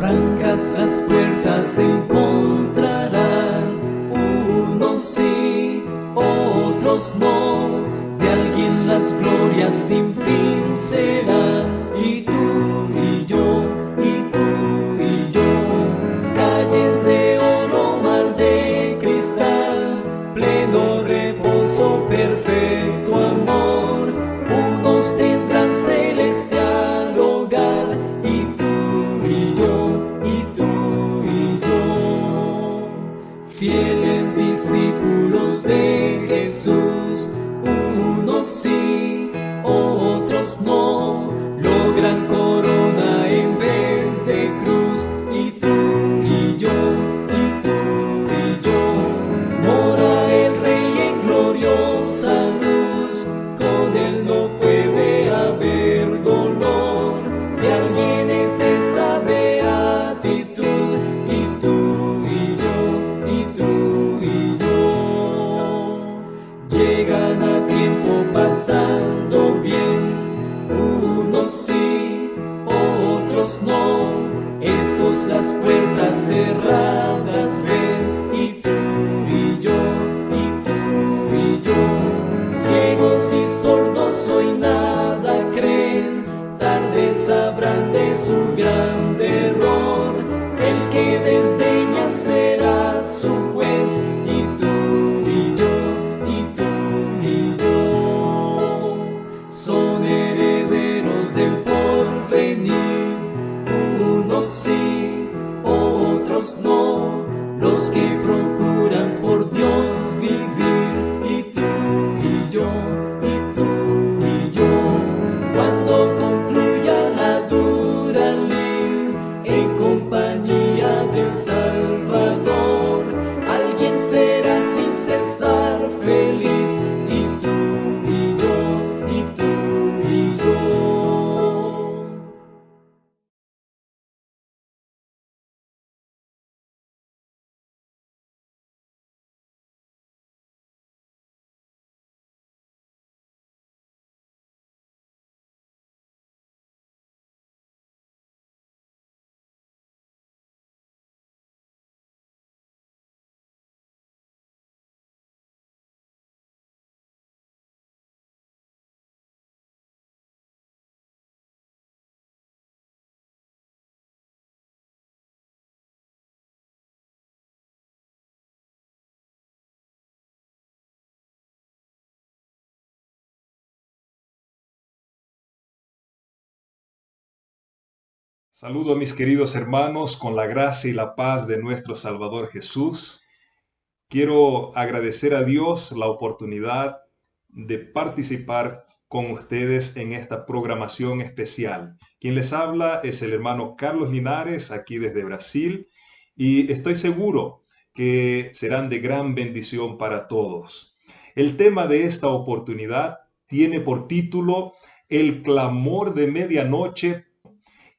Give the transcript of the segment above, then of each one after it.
Francas las puertas se encontrarán, unos sí, otros no, de alguien las glorias sin fin serán, y tú y yo, y tú y yo, calles de oro, mar de cristal, pleno reposo, perfecto amor, unos tendrán celestial hogar, y tú y yo, y tú y yo, fieles discípulos de Jesús, unos sí, otros no, logran corona en vez de cruz, y tú y yo, y tú y yo, mora el Rey en gloriosa luz, con él no puede haber dolor, de alguien es esta beatitud, y tú y yo, y tú y yo, llegan a tiempo pasando bien, unos sí, otros no, estos las puertas cerradas ven, y tú y yo, y tú y yo, ciegos y sordos hoy nada creen, tarde sabrán de su gran error, el que desdeñan será su juez, y tú y yo, y tú y yo, son herederos del porvenir, unos sí, otros no, los que procuran por Dios vivir, y tú y yo, y tú y yo, cuando concluya la dura lid, en compañía del Salvador, alguien será sin cesar feliz, y tú y yo, y tú y yo. Saludo a mis queridos hermanos con la gracia y la paz de nuestro Salvador Jesús. Quiero agradecer a Dios la oportunidad de participar con ustedes en esta programación especial. Quien les habla es el hermano Carlos Linares, aquí desde Brasil, y estoy seguro que serán de gran bendición para todos. El tema de esta oportunidad tiene por título El clamor de medianoche.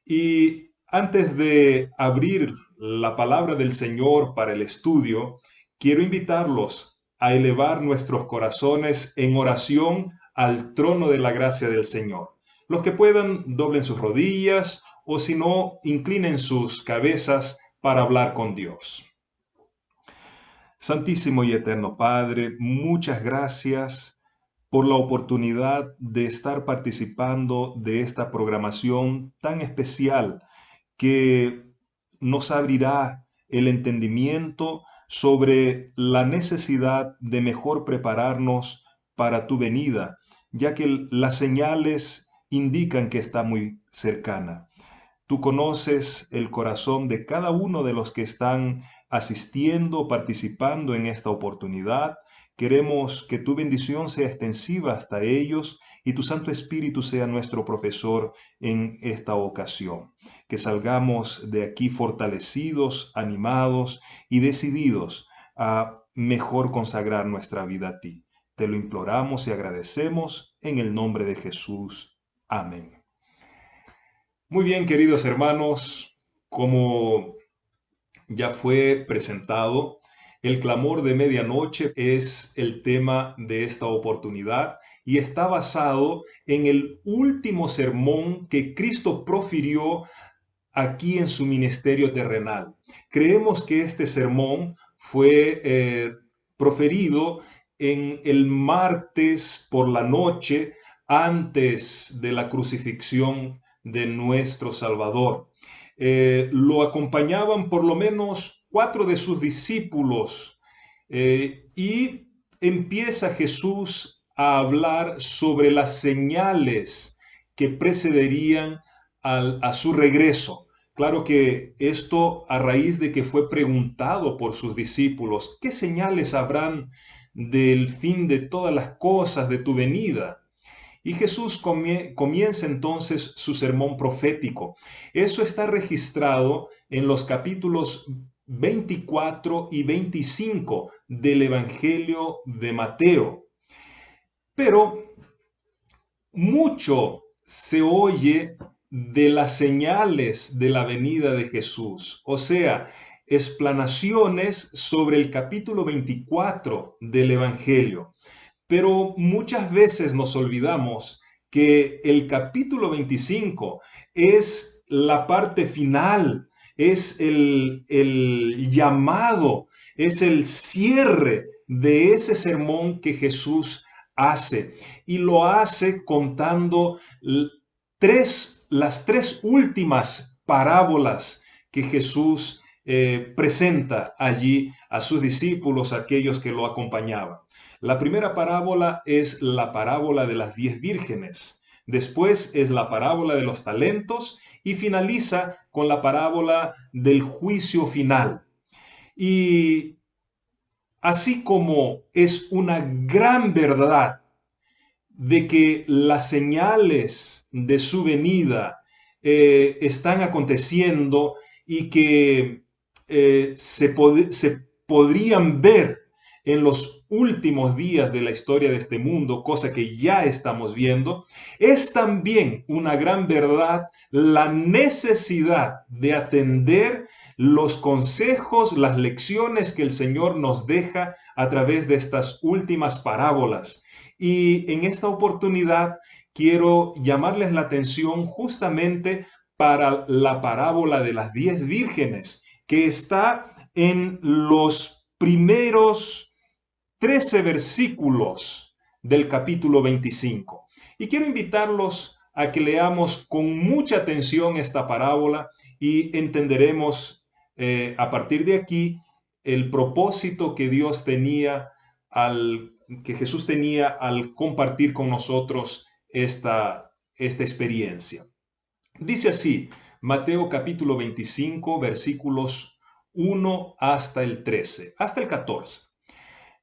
Y antes de abrir la palabra del Señor para el estudio, quiero invitarlos a elevar nuestros corazones en oración al trono de la gracia del Señor. Los que puedan, doblen sus rodillas o si no, inclinen sus cabezas para hablar con Dios. Santísimo y eterno Padre, muchas gracias por la oportunidad de estar participando de esta programación tan especial que nos abrirá el entendimiento sobre la necesidad de mejor prepararnos para tu venida, ya que las señales indican que está muy cercana. Tú conoces el corazón de cada uno de los que están asistiendo, participando en esta oportunidad. Queremos que tu bendición sea extensiva hasta ellos y tu Santo Espíritu sea nuestro profesor en esta ocasión. Que salgamos de aquí fortalecidos, animados y decididos a mejor consagrar nuestra vida a ti. Te lo imploramos y agradecemos en el nombre de Jesús. Amén. Muy bien, queridos hermanos, como ya fue presentado, el clamor de medianoche es el tema de esta oportunidad y está basado en el último sermón que Cristo profirió aquí en su ministerio terrenal. Creemos que este sermón fue proferido en el martes por la noche antes de la crucifixión de nuestro Salvador. Lo acompañaban por lo menos 4 de sus discípulos y empieza Jesús a hablar sobre las señales que precederían a su regreso. Claro que esto a raíz de que fue preguntado por sus discípulos, ¿qué señales habrán del fin de todas las cosas, de tu venida? Y Jesús comienza entonces su sermón profético. Eso está registrado en los capítulos 24 y 25 del Evangelio de Mateo. Pero mucho se oye de las señales de la venida de Jesús, o sea, explanaciones sobre el capítulo 24 del Evangelio. Pero muchas veces nos olvidamos que el capítulo 25 es la parte final, es el llamado, es el cierre de ese sermón que Jesús hace. Y lo hace contando las tres últimas parábolas que Jesús presenta allí a sus discípulos, a aquellos que lo acompañaban. La primera parábola es la parábola de las 10 vírgenes. Después es la parábola de los talentos y finaliza con la parábola del juicio final. Y así como es una gran verdad de que las señales de su venida están aconteciendo y que se podrían ver en los últimos días de la historia de este mundo, cosa que ya estamos viendo, es también una gran verdad la necesidad de atender los consejos, las lecciones que el Señor nos deja a través de estas últimas parábolas. Y en esta oportunidad quiero llamarles la atención justamente para la parábola de las 10 vírgenes, que está en los primeros 13 versículos del capítulo 25. Y quiero invitarlos a que leamos con mucha atención esta parábola y entenderemos a partir de aquí el propósito que Dios tenía que Jesús tenía al compartir con nosotros esta experiencia. Dice así, Mateo capítulo 25, versículos 1 hasta el 13, hasta el 14.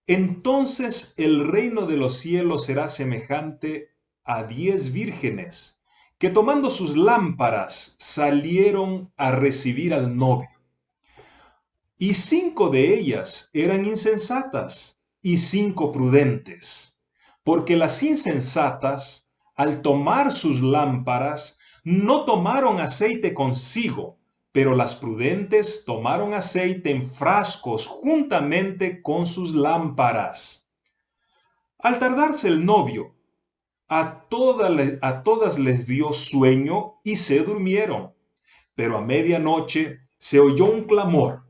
Entonces el reino de los cielos será semejante a 10 vírgenes que tomando sus lámparas salieron a recibir al novio. Y 5 de ellas eran insensatas y 5 prudentes, porque las insensatas, al tomar sus lámparas, no tomaron aceite consigo, pero las prudentes tomaron aceite en frascos juntamente con sus lámparas. Al tardarse el novio, a todas les dio sueño y se durmieron. Pero a medianoche se oyó un clamor: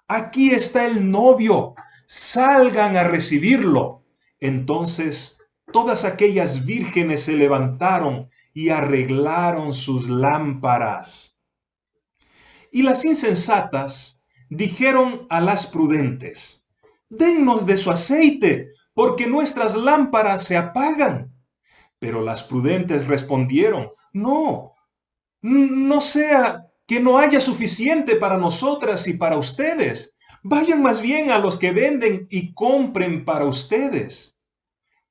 «Aquí está el novio, salgan a recibirlo». Entonces todas aquellas vírgenes se levantaron y arreglaron sus lámparas. Y las insensatas dijeron a las prudentes: «Dennos de su aceite, porque nuestras lámparas se apagan». Pero las prudentes respondieron: «No sea que no haya suficiente para nosotras y para ustedes. Vayan más bien a los que venden y compren para ustedes».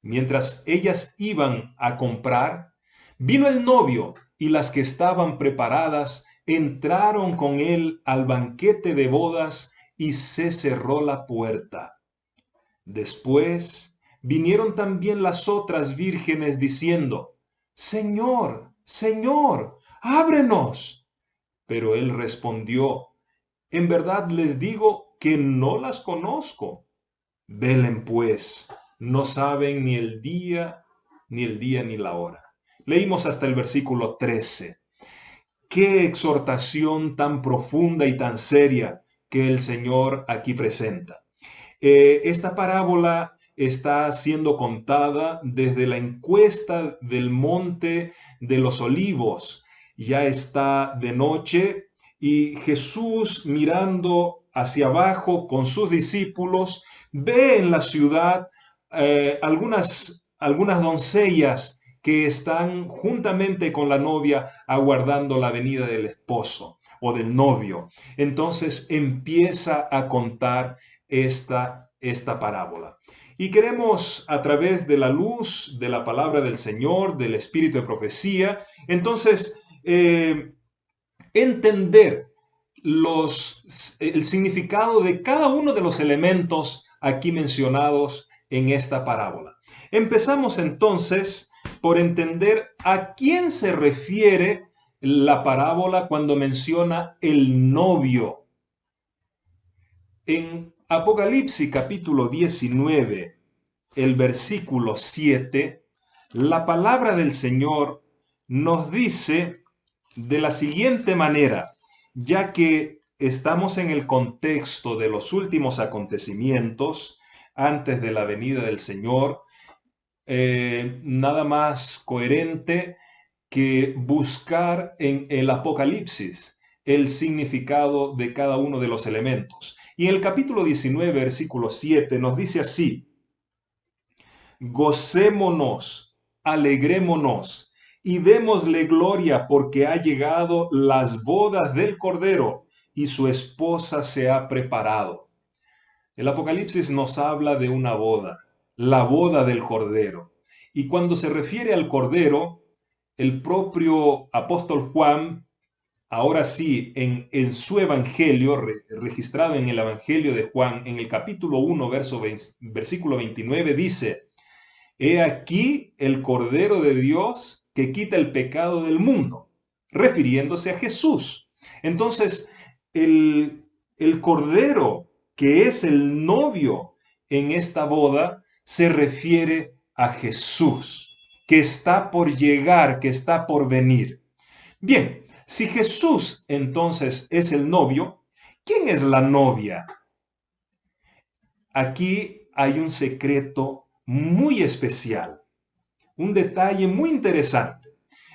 Mientras ellas iban a comprar, vino el novio y las que estaban preparadas entraron con él al banquete de bodas y se cerró la puerta. Después vinieron también las otras vírgenes diciendo: «Señor, Señor, ábrenos». Pero él respondió: «En verdad les digo que no las conozco. Velen pues, no saben ni el día ni la hora». Leímos hasta el versículo 13. Qué exhortación tan profunda y tan seria que el Señor aquí presenta. Esta parábola está siendo contada desde la encuesta del Monte de los Olivos. Ya está de noche y Jesús, mirando hacia abajo con sus discípulos, ve en la ciudad algunas doncellas que están juntamente con la novia aguardando la venida del esposo o del novio. Entonces empieza a contar esta parábola. Y queremos, a través de la luz de la palabra del Señor, del espíritu de profecía, entonces entender el significado de cada uno de los elementos aquí mencionados en esta parábola. Empezamos entonces por entender a quién se refiere la parábola cuando menciona el novio. En Apocalipsis capítulo 19, el versículo 7, la palabra del Señor nos dice de la siguiente manera, ya que estamos en el contexto de los últimos acontecimientos antes de la venida del Señor, nada más coherente que buscar en el Apocalipsis el significado de cada uno de los elementos. Y en el capítulo 19, versículo 7, nos dice así: gocémonos, alegrémonos y démosle gloria porque ha llegado las bodas del Cordero y su esposa se ha preparado. El Apocalipsis nos habla de una boda, la boda del Cordero. Y cuando se refiere al Cordero, el propio apóstol Juan, ahora sí, en su evangelio, registrado en el evangelio de Juan, en el capítulo 1, versículo 29, dice: he aquí el Cordero de Dios que quita el pecado del mundo, refiriéndose a Jesús. Entonces, el Cordero, que es el novio en esta boda, se refiere a Jesús, que está por llegar, que está por venir. Bien, si Jesús entonces es el novio, ¿quién es la novia? Aquí hay un secreto muy especial, un detalle muy interesante.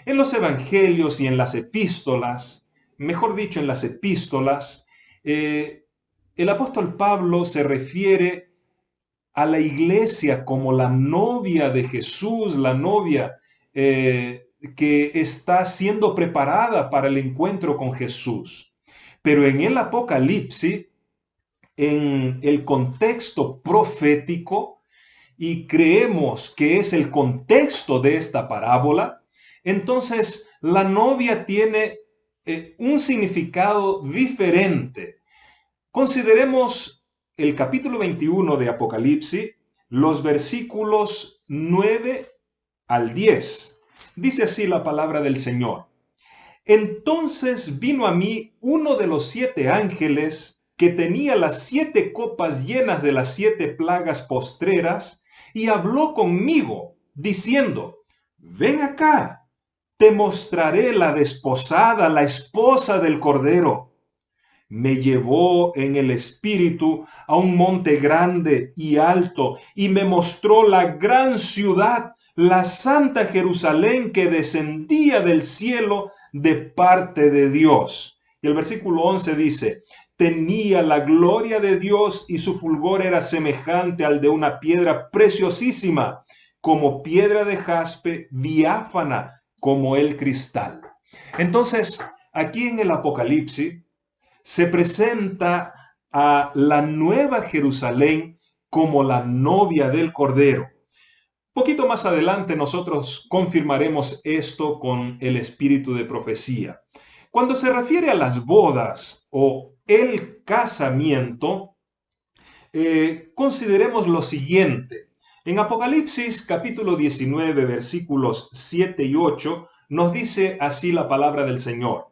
En los evangelios y en las epístolas, mejor dicho, en las epístolas, el apóstol Pablo se refiere a la iglesia como la novia de Jesús, la novia que está siendo preparada para el encuentro con Jesús. Pero en el Apocalipsis, en el contexto profético, y creemos que es el contexto de esta parábola, entonces la novia tiene un significado diferente. Consideremos el capítulo 21 de Apocalipsis, los versículos 9 al 10. Dice así la palabra del Señor: entonces vino a mí uno de los 7 ángeles que tenía las 7 copas llenas de las 7 plagas postreras, y habló conmigo, diciendo: ven acá, te mostraré la desposada, la esposa del Cordero. Me llevó en el espíritu a un monte grande y alto, y me mostró la gran ciudad, la santa Jerusalén, que descendía del cielo de parte de Dios. Y el versículo 11 dice: tenía la gloria de Dios y su fulgor era semejante al de una piedra preciosísima, como piedra de jaspe, diáfana como el cristal. Entonces, aquí en el Apocalipsis se presenta a la nueva Jerusalén como la novia del Cordero. Poquito más adelante nosotros confirmaremos esto con el espíritu de profecía. Cuando se refiere a las bodas o el casamiento, consideremos lo siguiente. En Apocalipsis capítulo 19, versículos 7 y 8, nos dice así la palabra del Señor: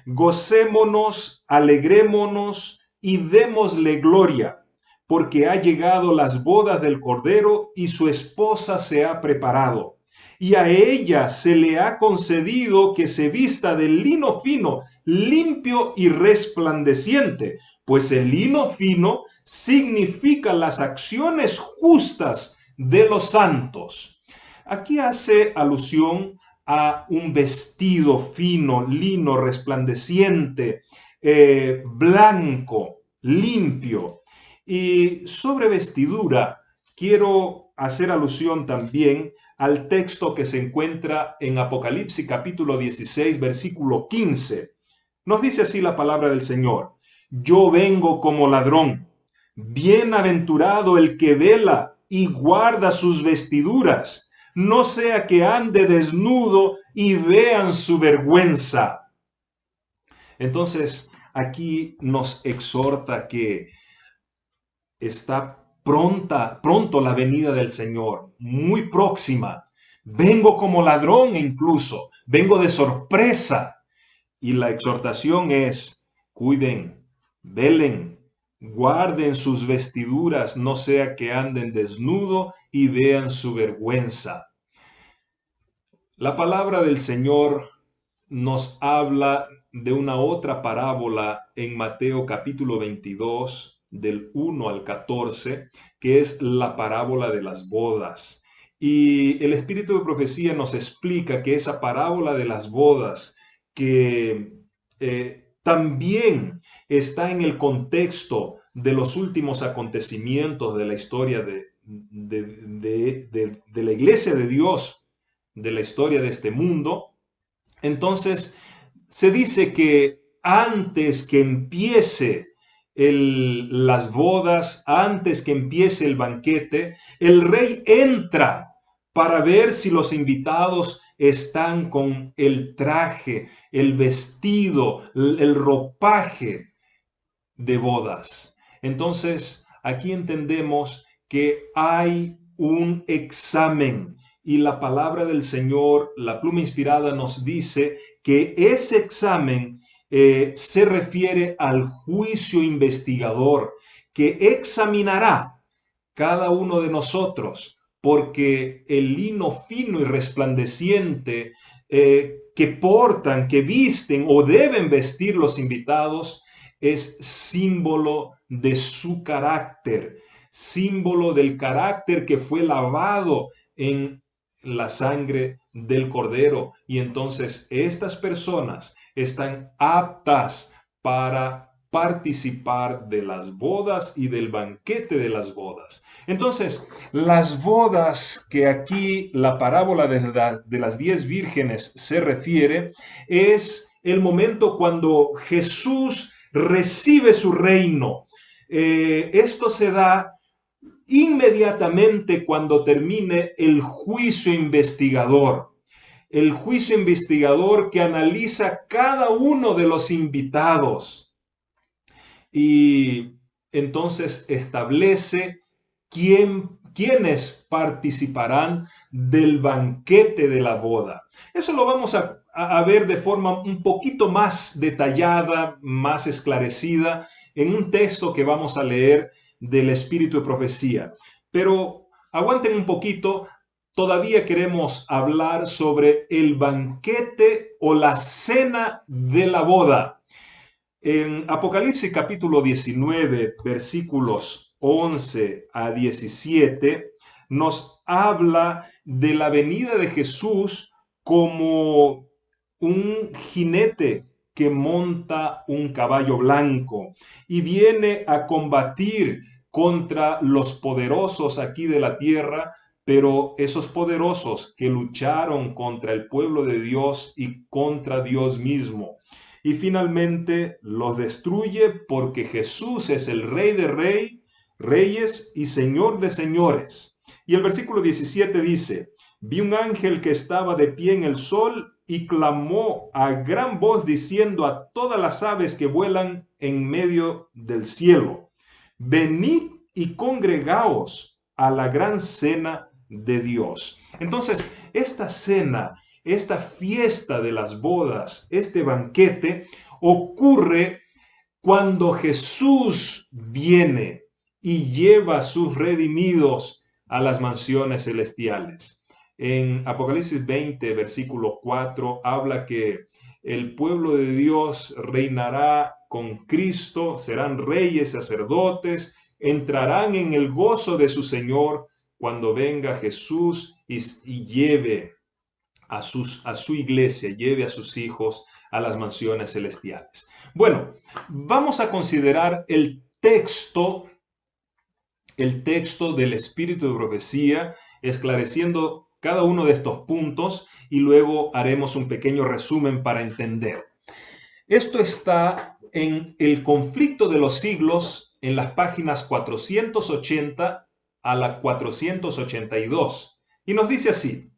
gocémonos, alegrémonos y démosle gloria, porque ha llegado las bodas del Cordero y su esposa se ha preparado. y a ella se le ha concedido que se vista de lino fino, limpio y resplandeciente, pues el lino fino significa las acciones justas de los santos. Aquí hace alusión a un vestido fino, lino, resplandeciente, blanco, limpio. Y sobre vestidura, quiero hacer alusión también al texto que se encuentra en Apocalipsis capítulo 16, versículo 15. Nos dice así la palabra del Señor: yo vengo como ladrón. Bienaventurado el que vela y guarda sus vestiduras, no sea que ande desnudo y vean su vergüenza. Entonces, aquí nos exhorta que está pronto la venida del Señor, muy próxima. Vengo como ladrón incluso, vengo de sorpresa. Y la exhortación es: cuiden, velen, guarden sus vestiduras, no sea que anden desnudo y vean su vergüenza. La palabra del Señor nos habla de una otra parábola en Mateo capítulo 22, del 1 al 14, que es la parábola de las bodas. Y el Espíritu de Profecía nos explica que esa parábola de las bodas, que también está en el contexto de los últimos acontecimientos de la historia de la iglesia de Dios, de la historia de este mundo. Entonces, se dice que antes que empiece las bodas, antes que empiece el banquete, el rey entra para ver si los invitados están con el traje, el vestido, el ropaje de bodas. Entonces, aquí entendemos que hay un examen. Y la palabra del Señor, la pluma inspirada, nos dice que ese examen se refiere al juicio investigador que examinará cada uno de nosotros, porque el lino fino y resplandeciente que portan, que visten o deben vestir los invitados es símbolo de su carácter, símbolo del carácter que fue lavado en la sangre del Cordero. Y entonces estas personas están aptas para participar de las bodas y del banquete de las bodas. Entonces, las bodas que aquí la parábola de las 10 vírgenes se refiere es el momento cuando Jesús recibe su reino. Esto se da inmediatamente cuando termine el juicio investigador. El juicio investigador que analiza cada uno de los invitados y entonces establece quiénes participarán del banquete de la boda. Eso lo vamos a ver de forma un poquito más detallada, más esclarecida, en un texto que vamos a leer del Espíritu de Profecía. Pero aguanten un poquito, todavía queremos hablar sobre el banquete o la cena de la boda. En Apocalipsis capítulo 19, versículos 11 a 17, nos habla de la venida de Jesús como un jinete que monta un caballo blanco y viene a combatir contra los poderosos aquí de la tierra, pero esos poderosos que lucharon contra el pueblo de Dios y contra Dios mismo. Y finalmente los destruye porque Jesús es el Rey de reyes y Señor de señores. Y el versículo 17 dice: vi un ángel que estaba de pie en el sol y clamó a gran voz diciendo a todas las aves que vuelan en medio del cielo: venid y congregaos a la gran cena de Dios. Entonces, esta cena, esta fiesta de las bodas, este banquete, ocurre cuando Jesús viene y lleva a sus redimidos a las mansiones celestiales. En Apocalipsis 20, versículo 4, habla que el pueblo de Dios reinará con Cristo, serán reyes, sacerdotes, entrarán en el gozo de su Señor cuando venga Jesús y lleve a su iglesia, lleve a sus hijos a las mansiones celestiales. Bueno, vamos a considerar el texto del espíritu de profecía, esclareciendo cada uno de estos puntos y luego haremos un pequeño resumen para entender. Esto está en El conflicto de los siglos, en las páginas 480 a la 482. Y nos dice así: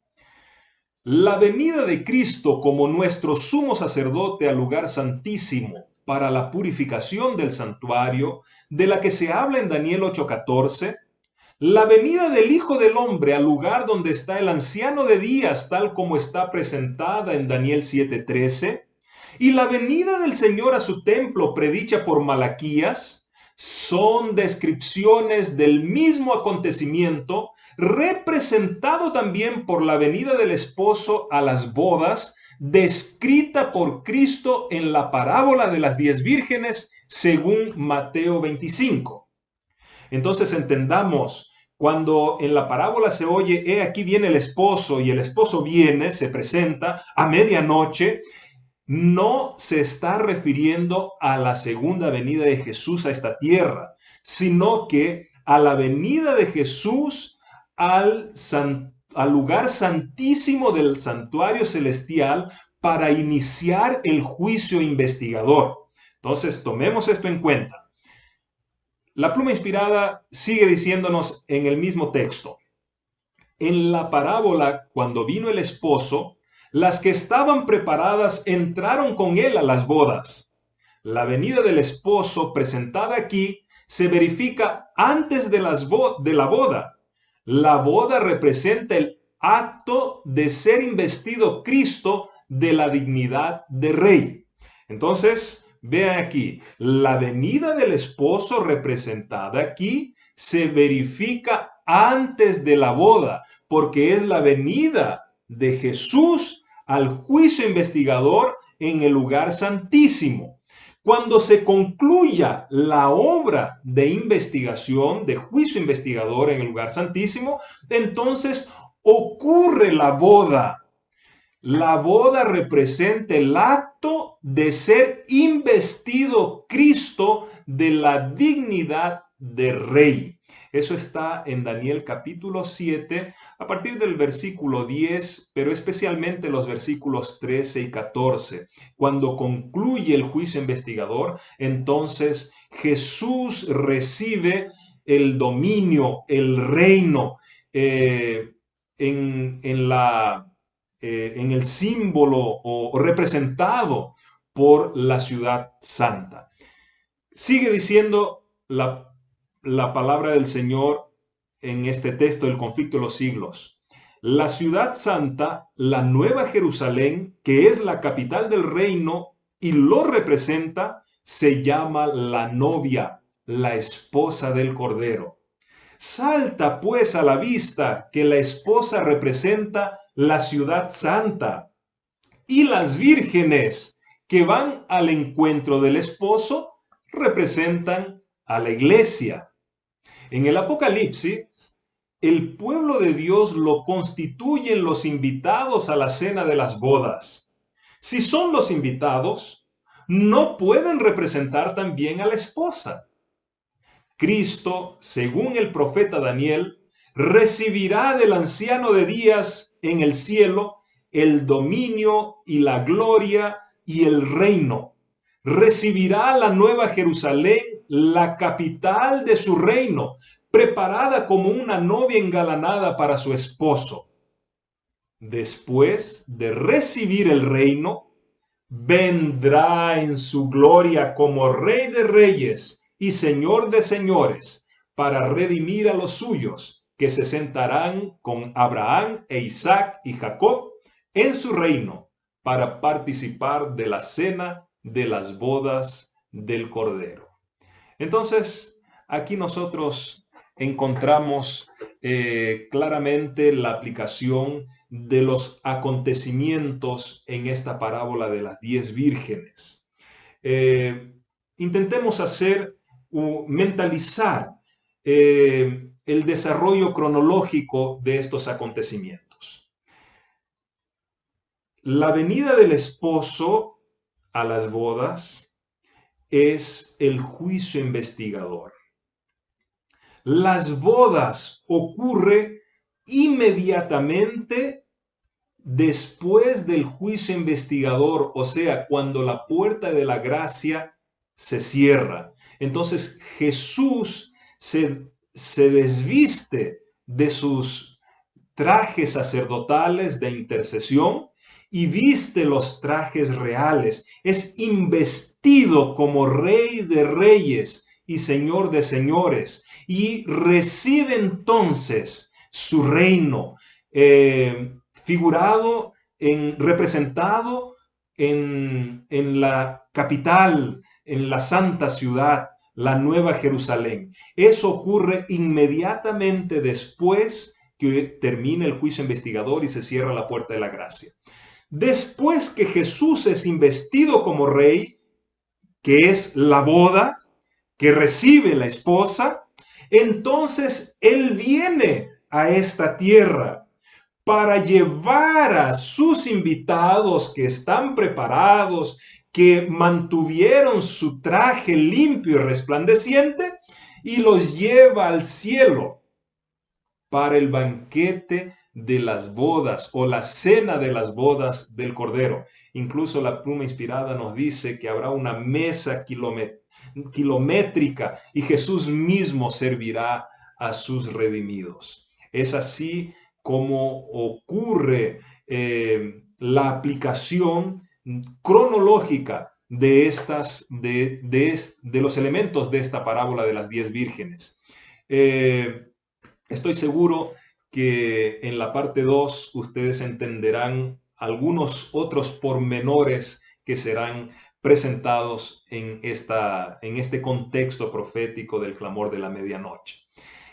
la venida de Cristo como nuestro sumo sacerdote al lugar santísimo para la purificación del santuario, de la que se habla en Daniel 8:14, la venida del Hijo del Hombre al lugar donde está el anciano de días, tal como está presentada en Daniel 7:13, y la venida del Señor a su templo predicha por Malaquías, son descripciones del mismo acontecimiento, representado también por la venida del esposo a las bodas, descrita por Cristo en la parábola de las 10 vírgenes, según Mateo 25. Entonces entendamos, cuando en la parábola se oye, he aquí viene el esposo, y el esposo viene, se presenta a medianoche, no se está refiriendo a la segunda venida de Jesús a esta tierra, sino que a la venida de Jesús al lugar santísimo del santuario celestial para iniciar el juicio investigador. Entonces, tomemos esto en cuenta. La pluma inspirada sigue diciéndonos en el mismo texto: en la parábola, cuando vino el esposo, las que estaban preparadas entraron con él a las bodas. La venida del esposo presentada aquí se verifica antes de la boda. La boda representa el acto de ser investido Cristo de la dignidad de rey. Entonces, vean aquí, la venida del esposo representada aquí se verifica antes de la boda, porque es la venida de Jesús al juicio investigador en el lugar santísimo. Cuando se concluya la obra de investigación, de juicio investigador en el lugar santísimo, entonces ocurre la boda. La boda representa el acto de ser investido Cristo de la dignidad de rey. Eso está en Daniel capítulo 7, a partir del versículo 10, pero especialmente los versículos 13 y 14. Cuando concluye el juicio investigador, entonces Jesús recibe el dominio, el reino, en el símbolo o representado por la ciudad santa. Sigue diciendo la palabra del Señor en este texto del conflicto de los siglos. La ciudad santa, la nueva Jerusalén, que es la capital del reino y lo representa, se llama la novia, la esposa del Cordero. Salta pues a la vista que la esposa representa la ciudad santa, y las vírgenes que van al encuentro del esposo representan a la iglesia. En el Apocalipsis, el pueblo de Dios lo constituyen los invitados a la cena de las bodas. Si son los invitados, no pueden representar también a la esposa. Cristo, según el profeta Daniel, recibirá del anciano de días en el cielo el dominio y la gloria y el reino. Recibirá la nueva Jerusalén, la capital de su reino, preparada como una novia engalanada para su esposo. Después de recibir el reino, vendrá en su gloria como Rey de Reyes y Señor de señores, para redimir a los suyos, que se sentarán con Abraham e Isaac y Jacob en su reino, para participar de la cena de las bodas del Cordero. Entonces, aquí nosotros encontramos claramente la aplicación de los acontecimientos en esta parábola de las 10 vírgenes. Intentemos hacer o mentalizar el desarrollo cronológico de estos acontecimientos. La venida del esposo a las bodas es el juicio investigador. Las bodas ocurren inmediatamente después del juicio investigador, o sea, cuando la puerta de la gracia se cierra. Entonces Jesús se desviste de sus trajes sacerdotales de intercesión y viste los trajes reales. Es investido como Rey de Reyes y Señor de Señores y recibe entonces su reino, representado en la capital, en la santa ciudad, la Nueva Jerusalén. Eso ocurre inmediatamente después que termina el juicio investigador y se cierra la puerta de la gracia. Después que Jesús es investido como rey, que es la boda, que recibe la esposa, entonces Él viene a esta tierra para llevar a sus invitados que están preparados, que mantuvieron su traje limpio y resplandeciente, y los lleva al cielo para el banquete de las bodas o la cena de las bodas del Cordero. Incluso la pluma inspirada nos dice que habrá una mesa kilométrica y Jesús mismo servirá a sus redimidos. Es así como ocurre la aplicación cronológica de los elementos de esta parábola de las 10 vírgenes. Estoy seguro que en la parte 2 ustedes entenderán algunos otros pormenores que serán presentados en este contexto profético del clamor de la medianoche.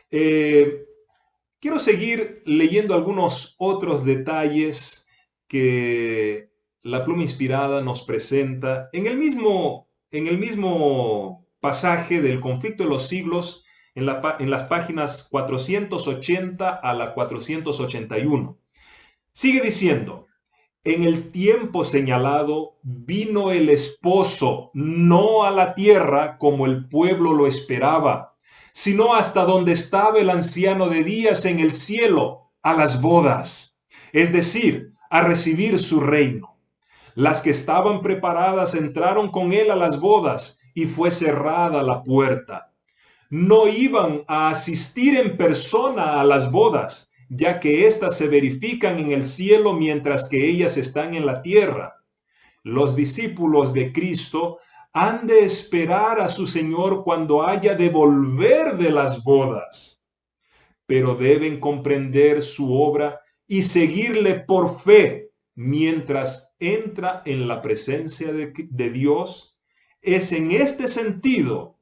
Quiero seguir leyendo algunos otros detalles que la pluma inspirada nos presenta en el mismo pasaje del conflicto de los siglos, en las páginas 480 a la 481. Sigue diciendo: en el tiempo señalado vino el esposo, no a la tierra como el pueblo lo esperaba, sino hasta donde estaba el anciano de días en el cielo, a las bodas, es decir, a recibir su reino. Las que estaban preparadas entraron con él a las bodas y fue cerrada la puerta. No iban a asistir en persona a las bodas, ya que éstas se verifican en el cielo mientras que ellas están en la tierra. Los discípulos de Cristo han de esperar a su Señor cuando haya de volver de las bodas, pero deben comprender su obra y seguirle por fe mientras entra en la presencia de Dios. Es en este sentido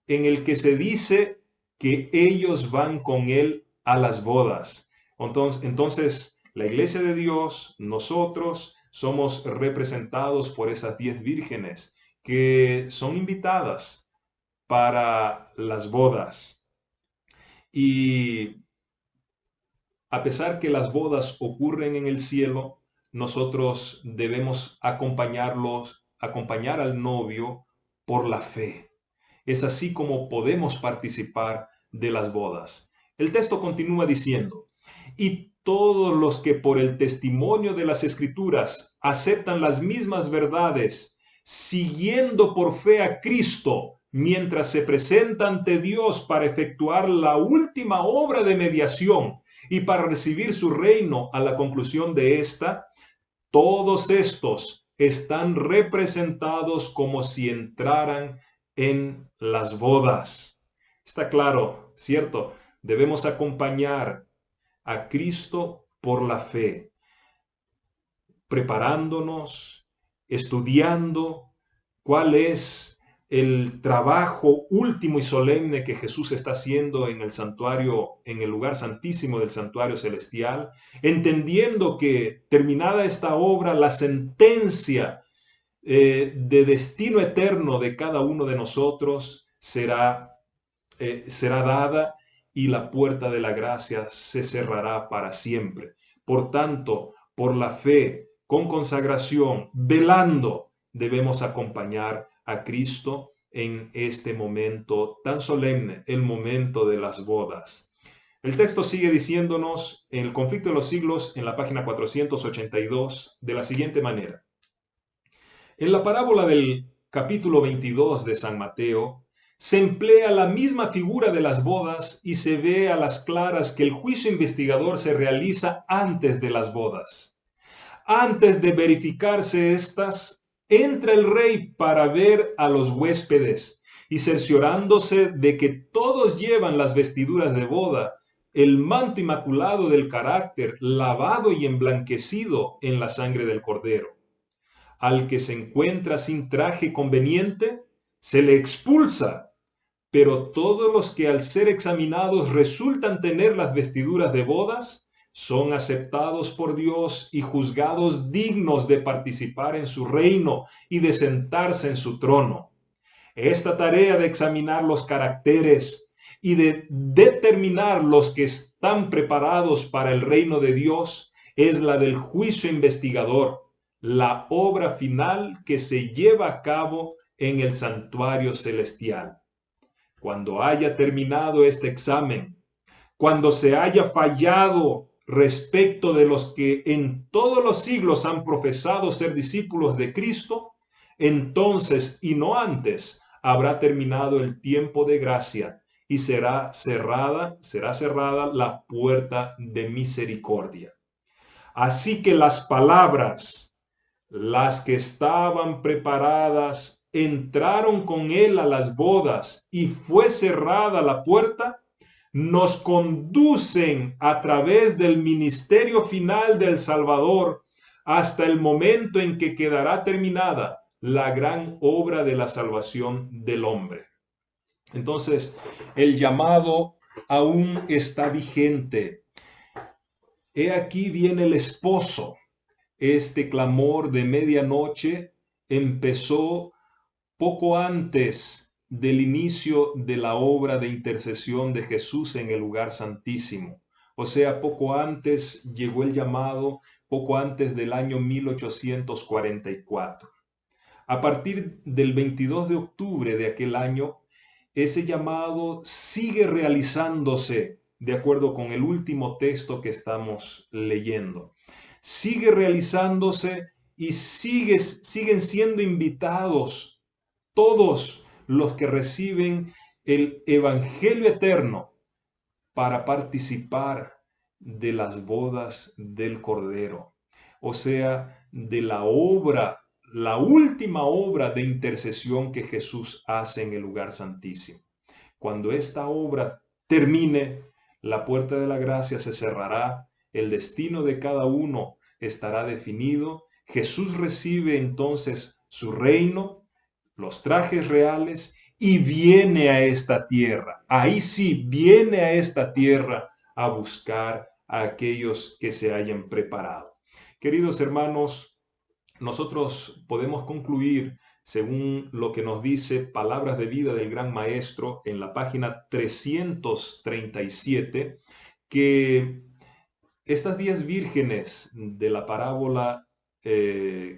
en el que se dice que ellos van con él a las bodas. Entonces, la iglesia de Dios, nosotros somos representados por esas 10 vírgenes que son invitadas para las bodas. Y a pesar que las bodas ocurren en el cielo, nosotros debemos acompañar al novio por la fe. Es así como podemos participar de las bodas. El texto continúa diciendo: y todos los que por el testimonio de las Escrituras aceptan las mismas verdades, siguiendo por fe a Cristo, mientras se presenta ante Dios para efectuar la última obra de mediación y para recibir su reino a la conclusión de esta, todos estos están representados como si entraran en las bodas. Está claro, ¿cierto? Debemos acompañar a Cristo por la fe, preparándonos, estudiando cuál es el trabajo último y solemne que Jesús está haciendo en el santuario, en el lugar santísimo del santuario celestial, entendiendo que terminada esta obra, la sentencia de destino eterno de cada uno de nosotros será dada y la puerta de la gracia se cerrará para siempre. Por tanto, por la fe, con consagración, velando, debemos acompañar a Cristo en este momento tan solemne, el momento de las bodas. El texto sigue diciéndonos en el conflicto de los siglos, en la página 482, de la siguiente manera. En la parábola del capítulo 22 de San Mateo, se emplea la misma figura de las bodas y se ve a las claras que el juicio investigador se realiza antes de las bodas. Antes de verificarse estas, entra el rey para ver a los huéspedes y cerciorándose de que todos llevan las vestiduras de boda, el manto inmaculado del carácter, lavado y emblanquecido en la sangre del Cordero. Al que se encuentra sin traje conveniente, se le expulsa, pero todos los que al ser examinados resultan tener las vestiduras de bodas, son aceptados por Dios y juzgados dignos de participar en su reino y de sentarse en su trono. Esta tarea de examinar los caracteres y de determinar los que están preparados para el reino de Dios es la del juicio investigador, la obra final que se lleva a cabo en el santuario celestial. Cuando haya terminado este examen, cuando se haya fallado respecto de los que en todos los siglos han profesado ser discípulos de Cristo, entonces y no antes habrá terminado el tiempo de gracia y será cerrada la puerta de misericordia. Así que las palabras, las que estaban preparadas, entraron con él a las bodas y fue cerrada la puerta, nos conducen a través del ministerio final del Salvador hasta el momento en que quedará terminada la gran obra de la salvación del hombre. Entonces, el llamado aún está vigente. He aquí viene el esposo. Este clamor de medianoche empezó poco antes del inicio de la obra de intercesión de Jesús en el lugar santísimo. O sea, poco antes llegó el llamado, poco antes del año 1844. A partir del 22 de octubre de aquel año, ese llamado sigue realizándose de acuerdo con el último texto que estamos leyendo. Sigue realizándose y siguen siendo invitados todos los que reciben el Evangelio eterno para participar de las bodas del Cordero. O sea, de la obra, la última obra de intercesión que Jesús hace en el lugar santísimo. Cuando esta obra termine, la puerta de la gracia se cerrará, el destino de cada uno estará definido. Jesús recibe entonces su reino, los trajes reales y viene a esta tierra. Ahí sí, viene a esta tierra a buscar a aquellos que se hayan preparado. Queridos hermanos, nosotros podemos concluir, según lo que nos dice Palabras de Vida del Gran Maestro en la página 337, que estas 10 vírgenes de la parábola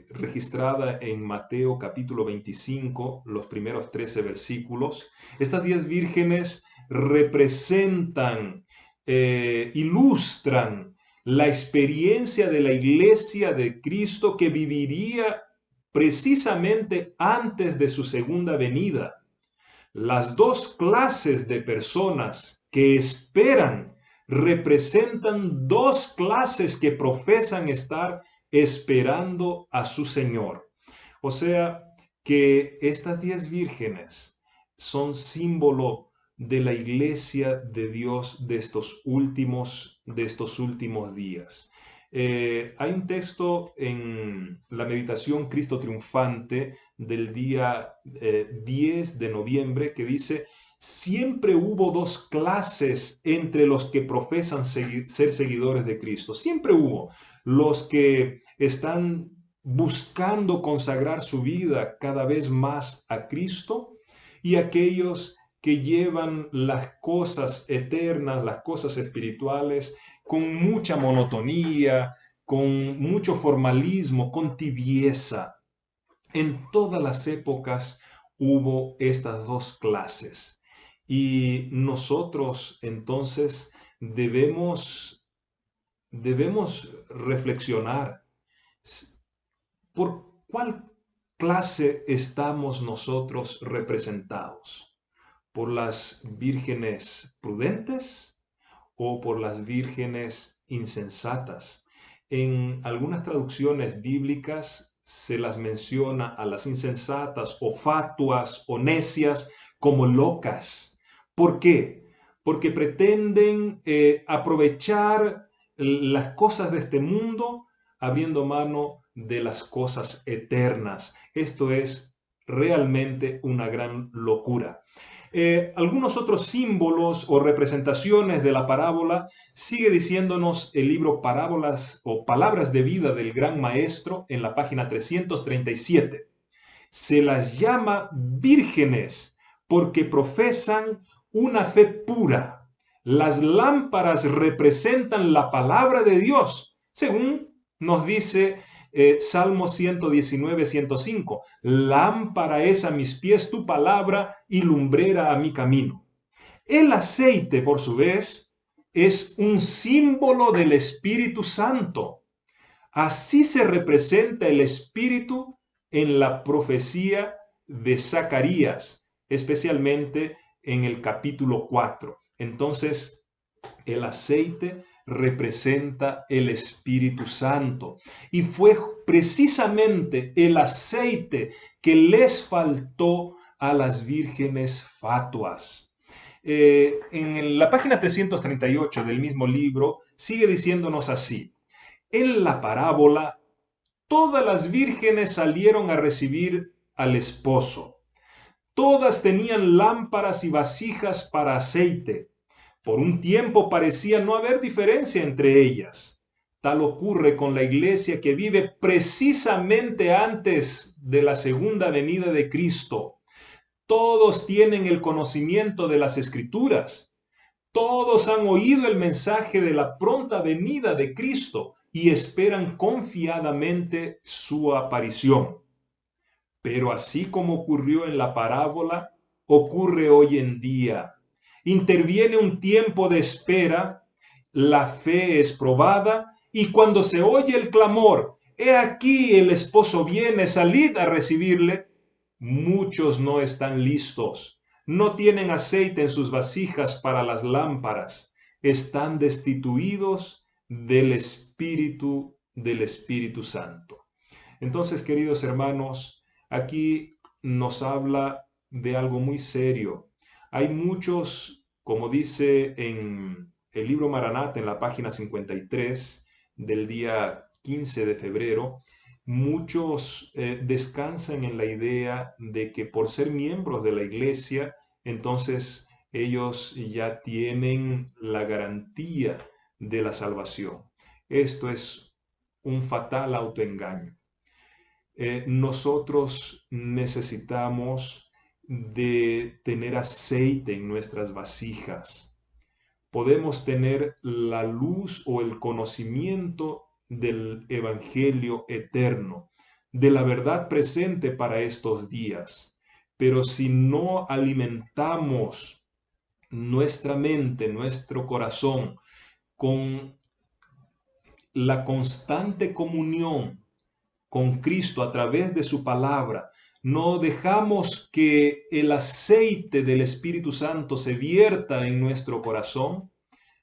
registrada en Mateo capítulo 25, los primeros 13 versículos, estas 10 vírgenes representan, ilustran la experiencia de la iglesia de Cristo que viviría precisamente antes de su segunda venida. Las dos clases de personas que esperan representan dos clases que profesan estar esperando a su Señor. O sea, que estas 10 vírgenes son símbolo de la iglesia de Dios de estos últimos días. Hay un texto en la meditación Cristo Triunfante del día 10 de noviembre que dice: siempre hubo dos clases entre los que profesan ser seguidores de Cristo. Siempre hubo los que están buscando consagrar su vida cada vez más a Cristo y aquellos que llevan las cosas eternas, las cosas espirituales, con mucha monotonía, con mucho formalismo, con tibieza. En todas las épocas hubo estas dos clases. Y nosotros entonces debemos reflexionar por cuál clase estamos nosotros representados. ¿Por las vírgenes prudentes o por las vírgenes insensatas? En algunas traducciones bíblicas se las menciona a las insensatas o fatuas o necias como locas. ¿Por qué? Porque pretenden aprovechar las cosas de este mundo abriendo mano de las cosas eternas. Esto es realmente una gran locura. Algunos otros símbolos o representaciones de la parábola sigue diciéndonos el libro Parábolas o Palabras de Vida del Gran Maestro en la página 337. Se las llama vírgenes porque profesan una fe pura. Las lámparas representan la palabra de Dios, según nos dice Salmo 119, 105. Lámpara es a mis pies tu palabra y lumbrera a mi camino. El aceite, por su vez, es un símbolo del Espíritu Santo. Así se representa el Espíritu en la profecía de Zacarías, especialmente en el capítulo 4. Entonces, el aceite representa el Espíritu Santo. Y fue precisamente el aceite que les faltó a las vírgenes fatuas. En la página 338 del mismo libro sigue diciéndonos así: en la parábola, todas las vírgenes salieron a recibir al esposo. Todas tenían lámparas y vasijas para aceite. Por un tiempo parecía no haber diferencia entre ellas. Tal ocurre con la iglesia que vive precisamente antes de la segunda venida de Cristo. Todos tienen el conocimiento de las Escrituras. Todos han oído el mensaje de la pronta venida de Cristo y esperan confiadamente su aparición. Pero así como ocurrió en la parábola, ocurre hoy en día. Interviene un tiempo de espera, la fe es probada y cuando se oye el clamor, he aquí el esposo viene, salid a recibirle, muchos no están listos, no tienen aceite en sus vasijas para las lámparas, están destituidos del Espíritu Santo. Entonces, queridos hermanos, aquí nos habla de algo muy serio. Hay muchos, como dice en el libro Maranata, en la página 53 del día 15 de febrero, muchos descansan en la idea de que por ser miembros de la iglesia, entonces ellos ya tienen la garantía de la salvación. Esto es un fatal autoengaño. Nosotros necesitamos de tener aceite en nuestras vasijas. Podemos tener la luz o el conocimiento del Evangelio eterno, de la verdad presente para estos días. Pero si no alimentamos nuestra mente, nuestro corazón, con la constante comunión con Cristo a través de su palabra, no dejamos que el aceite del Espíritu Santo se vierta en nuestro corazón,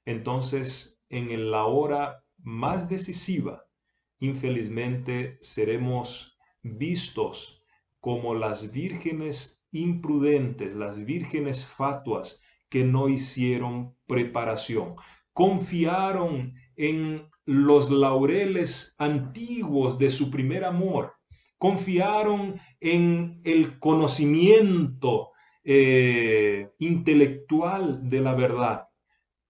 entonces en la hora más decisiva, infelizmente seremos vistos como las vírgenes imprudentes, las vírgenes fatuas que no hicieron preparación. Confiaron en los laureles antiguos de su primer amor, confiaron en el conocimiento intelectual de la verdad,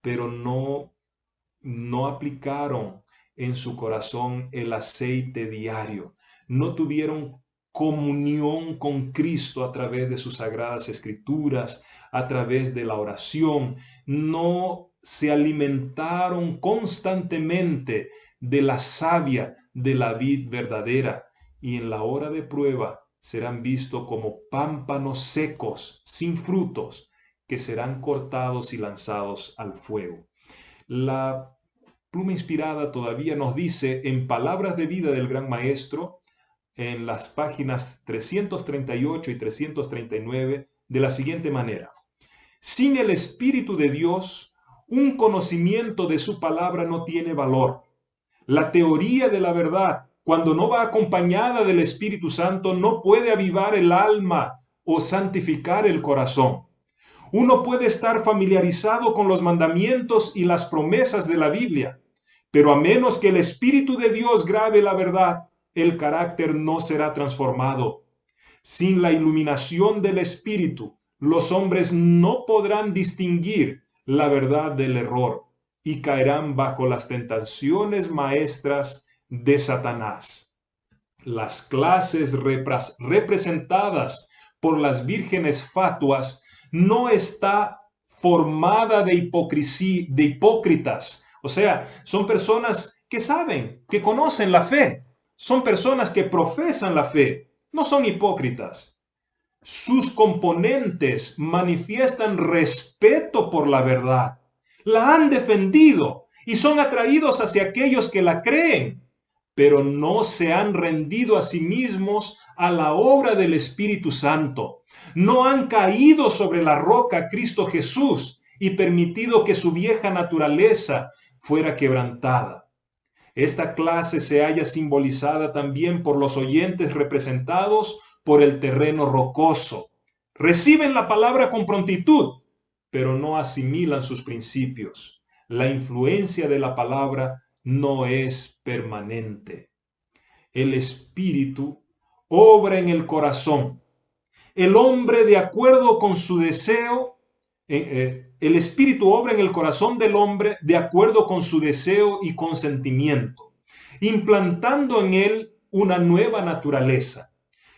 pero no aplicaron en su corazón el aceite diario, no tuvieron comunión con Cristo a través de sus sagradas escrituras, a través de la oración, no se alimentaron constantemente de la savia de la vid verdadera, y en la hora de prueba serán vistos como pámpanos secos, sin frutos, que serán cortados y lanzados al fuego. La pluma inspirada todavía nos dice en Palabras de Vida del Gran Maestro, en las páginas 338 y 339, de la siguiente manera: sin el Espíritu de Dios, un conocimiento de su palabra no tiene valor. La teoría de la verdad, cuando no va acompañada del Espíritu Santo, no puede avivar el alma o santificar el corazón. Uno puede estar familiarizado con los mandamientos y las promesas de la Biblia, pero a menos que el Espíritu de Dios grabe la verdad, el carácter no será transformado. Sin la iluminación del Espíritu, los hombres no podrán distinguir la verdad del error y caerán bajo las tentaciones maestras de Satanás. Las clases representadas por las vírgenes fatuas no está formada de hipócritas. O sea, son personas que saben, que conocen la fe. Son personas que profesan la fe. No son hipócritas. Sus componentes manifiestan respeto por la verdad. La han defendido y son atraídos hacia aquellos que la creen, pero no se han rendido a sí mismos a la obra del Espíritu Santo. No han caído sobre la roca Cristo Jesús y permitido que su vieja naturaleza fuera quebrantada. Esta clase se halla simbolizada también por los oyentes representados por el terreno rocoso. Reciben la palabra con prontitud, pero no asimilan sus principios. La influencia de la palabra no es permanente. El Espíritu obra en el corazón. El hombre, de acuerdo con su deseo, el Espíritu obra en el corazón del hombre de acuerdo con su deseo y consentimiento, implantando en él una nueva naturaleza.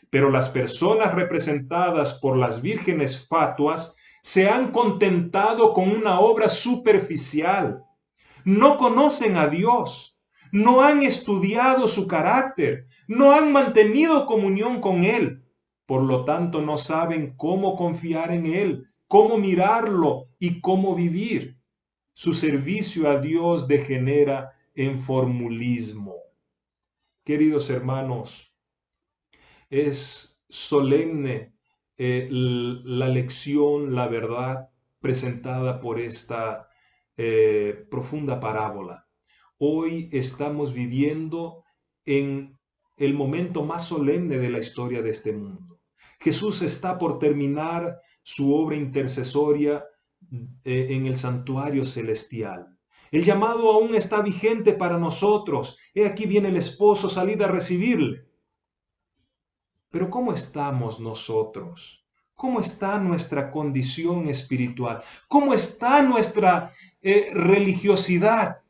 Pero las personas representadas por las vírgenes fatuas se han contentado con una obra superficial. No conocen a Dios, no han estudiado su carácter, no han mantenido comunión con Él. Por lo tanto, no saben cómo confiar en Él, cómo mirarlo y cómo vivir. Su servicio a Dios degenera en formulismo. Queridos hermanos, es solemne la lección, la verdad presentada por esta profunda parábola. Hoy estamos viviendo en el momento más solemne de la historia de este mundo. Jesús está por terminar su obra intercesoria en el santuario celestial. El llamado aún está vigente para nosotros. He aquí viene el esposo, salid a recibirle. Pero ¿cómo estamos nosotros? ¿Cómo está nuestra condición espiritual? ¿Cómo está nuestra religiosidad?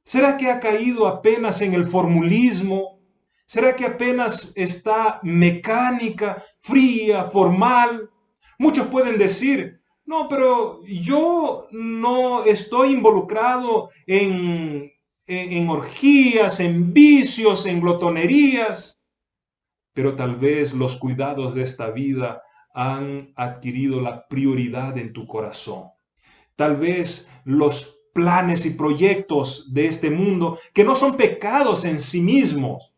¿Será que ha caído apenas en el formulismo? ¿Será que apenas está mecánica, fría, formal? Muchos pueden decir, no, pero yo no estoy involucrado en orgías, en vicios, en glotonerías. Pero tal vez los cuidados de esta vida han adquirido la prioridad en tu corazón. Tal vez los planes y proyectos de este mundo, que no son pecados en sí mismos,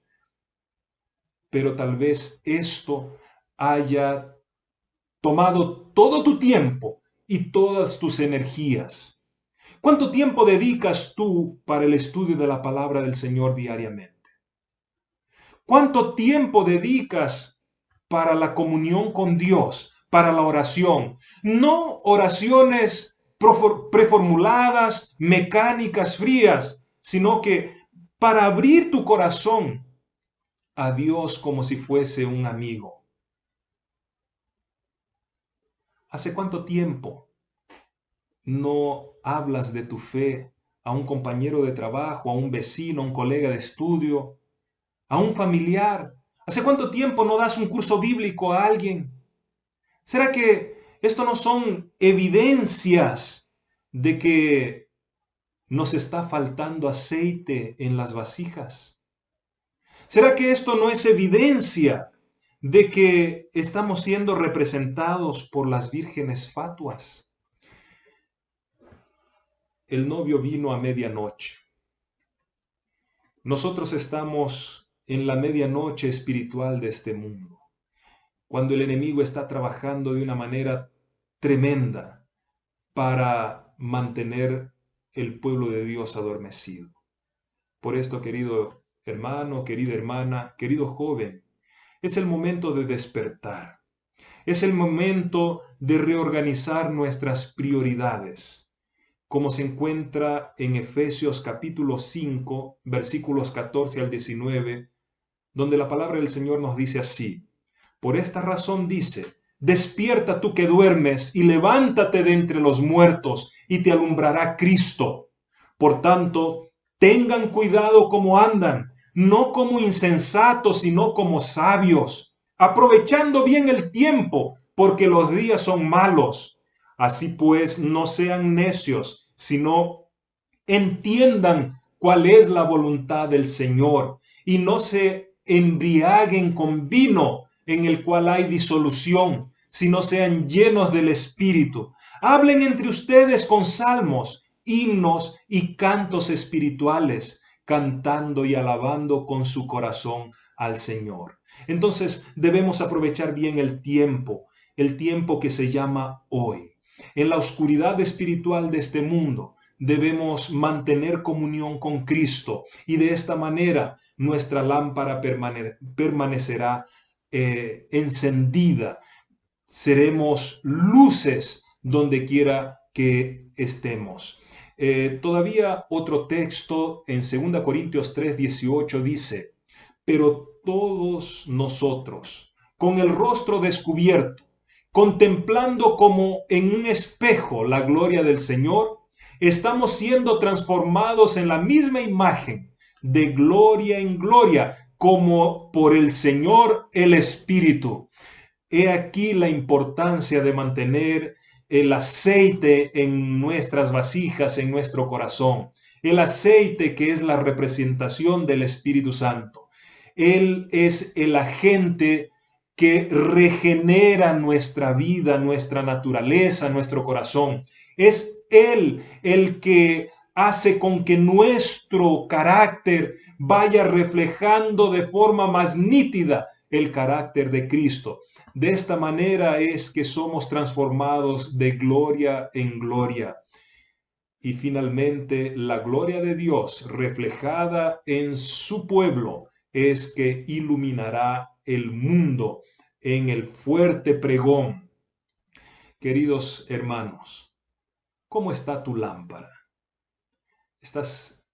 pero tal vez esto haya tomado todo tu tiempo y todas tus energías. ¿Cuánto tiempo dedicas tú para el estudio de la palabra del Señor diariamente? ¿Cuánto tiempo dedicas para la comunión con Dios, para la oración? No oraciones preformuladas, mecánicas, frías, sino que para abrir tu corazón a Dios como si fuese un amigo. ¿Hace cuánto tiempo no hablas de tu fe a un compañero de trabajo, a un vecino, a un colega de estudio, a un familiar? ¿Hace cuánto tiempo no das un curso bíblico a alguien? ¿Será que esto no son evidencias de que nos está faltando aceite en las vasijas? ¿Será que esto no es evidencia de que estamos siendo representados por las vírgenes fatuas? El novio vino a medianoche. Nosotros estamos en la medianoche espiritual de este mundo, cuando el enemigo está trabajando de una manera tremenda para mantener el pueblo de Dios adormecido. Por esto, querido hermano, querida hermana, querido joven, es el momento de despertar. Es el momento de reorganizar nuestras prioridades, como se encuentra en Efesios capítulo 5, versículos 14 al 19, donde la palabra del Señor nos dice así: por esta razón dice, despierta tú que duermes y levántate de entre los muertos y te alumbrará Cristo. Por tanto, tengan cuidado como andan, no como insensatos, sino como sabios, aprovechando bien el tiempo, porque los días son malos. Así pues, no sean necios, sino entiendan cuál es la voluntad del Señor y no se embriaguen con vino en el cual hay disolución, sino sean llenos del Espíritu. Hablen entre ustedes con salmos, himnos y cantos espirituales, cantando y alabando con su corazón al Señor. Entonces debemos aprovechar bien el tiempo que se llama hoy. En la oscuridad espiritual de este mundo debemos mantener comunión con Cristo y de esta manera nuestra lámpara permanecerá encendida. Seremos luces donde quiera que estemos. Todavía otro texto en 2 Corintios 3:18 dice: pero todos nosotros, con el rostro descubierto, contemplando como en un espejo la gloria del Señor, estamos siendo transformados en la misma imagen, de gloria en gloria, como por el Señor el Espíritu. He aquí la importancia de mantener el aceite en nuestras vasijas, en nuestro corazón. El aceite que es la representación del Espíritu Santo. Él es el agente que regenera nuestra vida, nuestra naturaleza, nuestro corazón. Es Él el que hace con que nuestro carácter vaya reflejando de forma más nítida el carácter de Cristo. De esta manera es que somos transformados de gloria en gloria. Y finalmente, la gloria de Dios reflejada en su pueblo es que iluminará el mundo en el fuerte pregón. Queridos hermanos, ¿cómo está tu lámpara? ¿Estás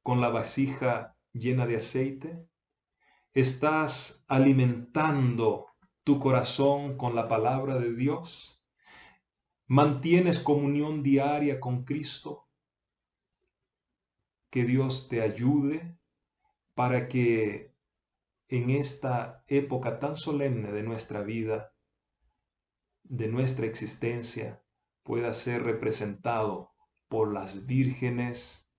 con la vasija llena de aceite? ¿Estás alimentando tu corazón con la palabra de Dios? ¿Mantienes comunión diaria con Cristo? Que Dios te ayude para que en esta época tan solemne de nuestra vida, de nuestra existencia, pueda ser representado por las vírgenes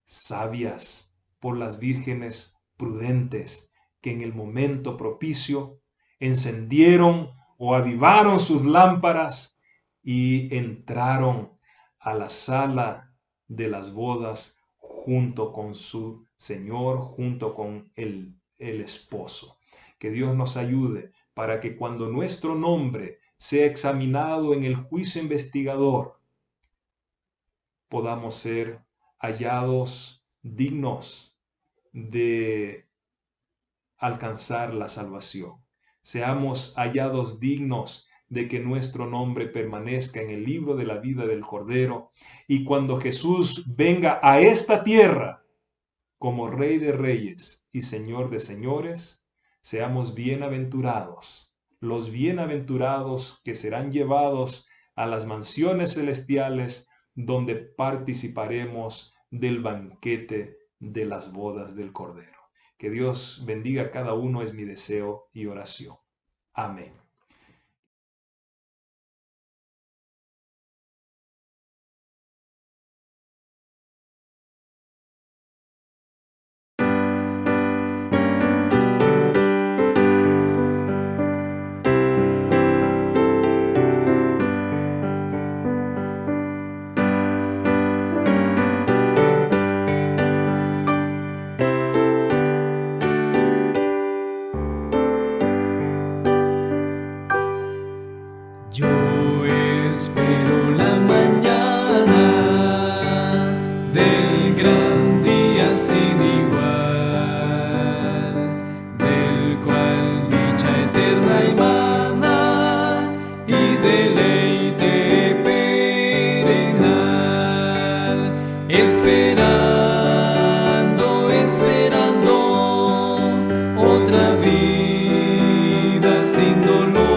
sabias, por las vírgenes prudentes, que en el momento propicio encendieron o avivaron sus lámparas y entraron a la sala de las bodas junto con su Señor, junto con el esposo. Que Dios nos ayude para que cuando nuestro nombre sea examinado en el juicio investigador, podamos ser hallados dignos de alcanzar la salvación. Seamos hallados dignos de que nuestro nombre permanezca en el libro de la vida del Cordero, y cuando Jesús venga a esta tierra como Rey de Reyes y Señor de Señores, seamos bienaventurados, los bienaventurados que serán llevados a las mansiones celestiales, donde participaremos del banquete de las bodas del Cordero. Que Dios bendiga a cada uno es mi deseo y oración. Amén. Yo espero la mañana del gran día sin igual, del cual dicha eterna emana y deleite perenal, esperando otra vida sin dolor.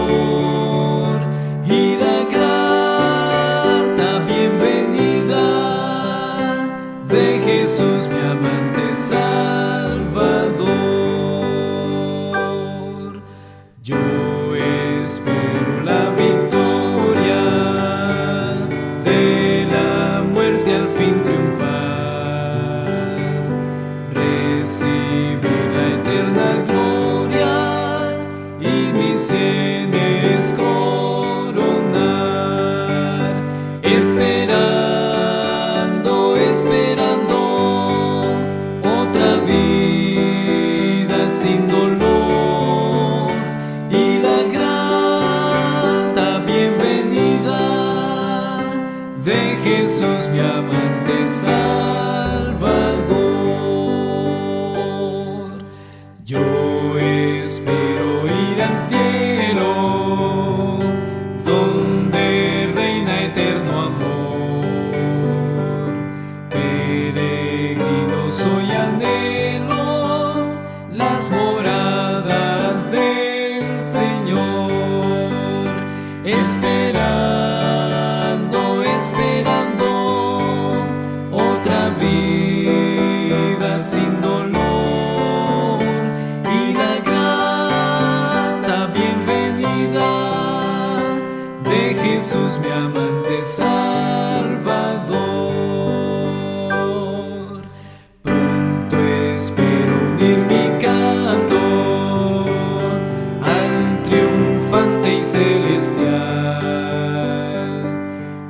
Jesús, mi amante Salvador. Yo espero la victoria de la muerte al fin triunfar, recibir la eterna gloria y mis sienes coronar, esperando otra vida sin dolor y la grata bienvenida de Jesús, mi amante Salvador. Yo espero ir al cielo, donde reina eterno amor. Peregrino soy, anhelo las moradas del Señor, esperando otra vida sin dolor y la grata bienvenida de Jesús, mi amante Salvador. Pronto espero unir mi canto al triunfante y celestial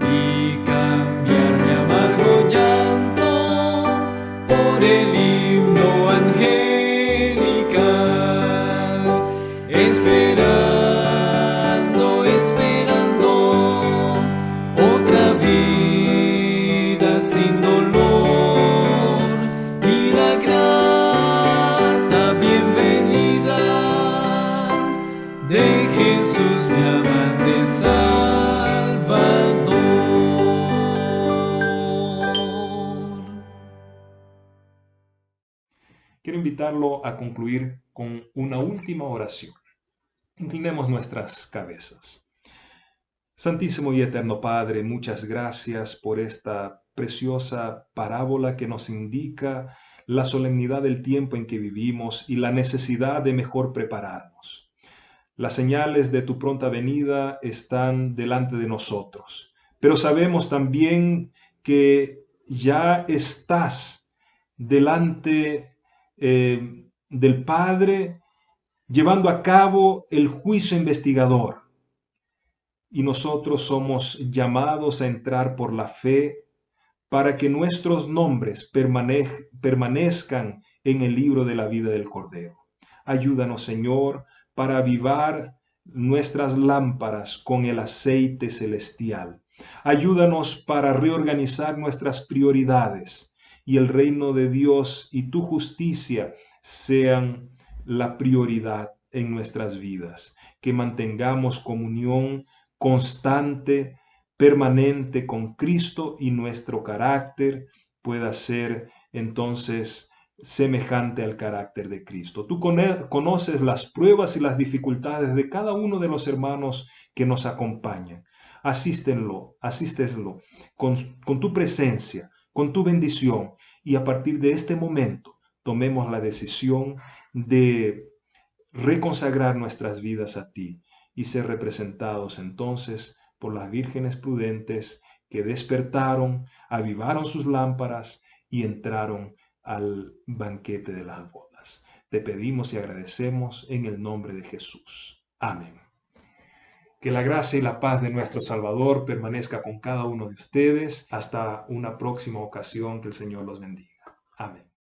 y cambiar mi amargo llanto por el himno angelical, esperando otra vida sin dolor y la grata bienvenida de Jesús, mi amante Salvador. Quiero invitarlo a concluir con una última oración. Inclinemos nuestras cabezas. Santísimo y eterno Padre, muchas gracias por esta preciosa parábola que nos indica la solemnidad del tiempo en que vivimos y la necesidad de mejor prepararnos. Las señales de tu pronta venida están delante de nosotros, pero sabemos también que ya estás delante del Padre, llevando a cabo el juicio investigador. Y nosotros somos llamados a entrar por la fe para que nuestros nombres permanezcan en el libro de la vida del Cordero. Ayúdanos, Señor, para avivar nuestras lámparas con el aceite celestial. Ayúdanos para reorganizar nuestras prioridades y el reino de Dios y tu justicia sean la prioridad en nuestras vidas. que mantengamos comunión constante, permanente con Cristo, y nuestro carácter pueda ser entonces semejante al carácter de Cristo. Tú conoces las pruebas y las dificultades de cada uno de los hermanos que nos acompañan. Asísteslo con tu presencia, con tu bendición, y a partir de este momento tomemos la decisión de reconsagrar nuestras vidas a ti y ser representados entonces por las vírgenes prudentes que despertaron, avivaron sus lámparas y entraron al banquete de las bodas. Te pedimos y agradecemos en el nombre de Jesús. Amén. Que la gracia y la paz de nuestro Salvador permanezca con cada uno de ustedes. Hasta una próxima ocasión. Que el Señor los bendiga. Amén.